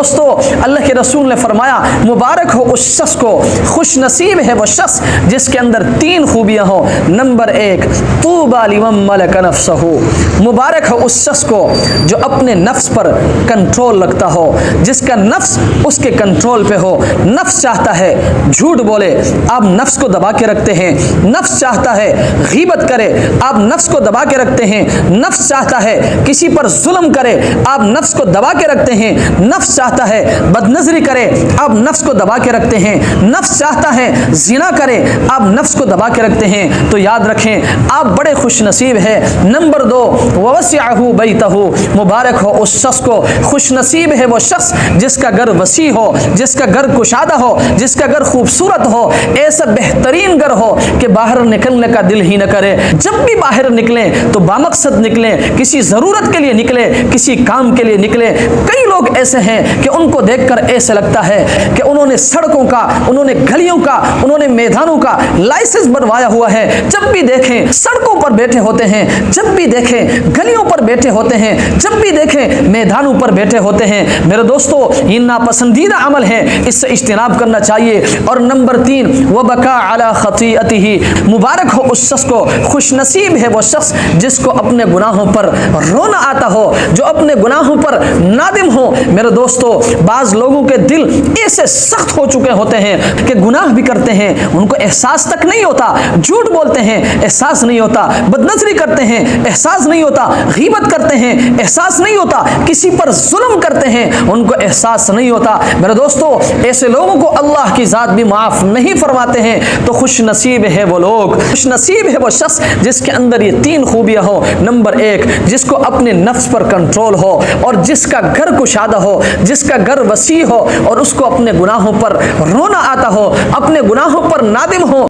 दोस्तों अल्लाह के रसूल ने फरमाया मुबारक हो उस शख्स को, खुश नसीब है वो शख्स जिसके अंदर 3 खूबियां हो। नंबर 1, तूबा लिमन मलक नफ्सहू, मुबारक हो उस शख्स को जो अपने नफ्स पर कंट्रोल रखता हो, जिसका नफ्स उसके कंट्रोल पे हो। नफ्स चाहता है झूठ बोले, आप नफ्स को दबा के रखते हैं। नफ्स चाहता है गीबत करे, आप नफ्स को दबा के रखते हैं। नफ्स चाहता है किसी पर जुल्म करे, आप नफ्स को दबा के रखते हैं। नफ्स चाहता है बदनजरी करे, आप नफ्स को दबा के रखते हैं। नफ्स चाहता है जिना करे, आप नफ्स को दबा के रखते हैं। तो याद रखें आप बड़े खुश नसीब है। नंबर 2, ववस्यअहू बैतहू, मुबारक हो उस शख्स को, खुश नसीब है वो शख्स जिसका घर वसी हो, जिसका घर कुशादा हो, जिसका घर खूबसूरत हो, ऐसा बेहतरीन घर हो कि बाहर निकलने का दिल ही न करे। जब भी बाहर निकले तो बामकसद निकले, किसी जरूरत के लिए निकले, किसी काम के लिए निकले। कई लोग ऐसे हैं कि उनको देखकर ऐसे लगता है कि उन्होंने सड़कों का, उन्होंने गलियों का, उन्होंने मैदानों का लाइसेंस बनवाया हुआ है। जब भी देखें सड़कों पर बैठे होते हैं, जब भी देखें गलियों पर बैठे होते हैं, जब भी देखें मैदानों पर बैठे होते हैं। मेरे दोस्तों ये नापसंदीदा अमल है, इससे इज्तिनाब करना चाहिए। और नंबर 3, वबका अला खतीअतिही, मुबारक हो उस शख्स को, खुश नसीब है वो शख्स जिसको अपने गुनाहों पर रोना आता हो, जो अपने गुनाहों पर नादिम हो। मेरे दोस्तों बाज लोगों के दिल ऐसे सख्त हो चुके होते हैं कि गुनाह भी करते हैं, उनको एहसास तक नहीं होता, झूठ बोलते हैं एहसास नहीं होता, बदनजरी करते हैं एहसास नहीं होता, गीबत करते हैं एहसास नहीं होता, किसी पर जुल्म करते हैं उनको एहसास नहीं होता। मेरे दोस्तों ऐसे लोगों को अल्लाह की जात भी माफ नहीं फरमाते हैं। तो खुश नसीब है वो लोग, खुश नसीब है वो शख्स जिसके अंदर ये 3 खूबियां हो। नंबर 1, जिसको अपने नफ्स पर कंट्रोल हो और जिसका घर कुशादा हो, जिसका घर वसी हो और उसको अपने गुनाहों पर रोना आता हो, अपने गुनाहों पर नादिम हो।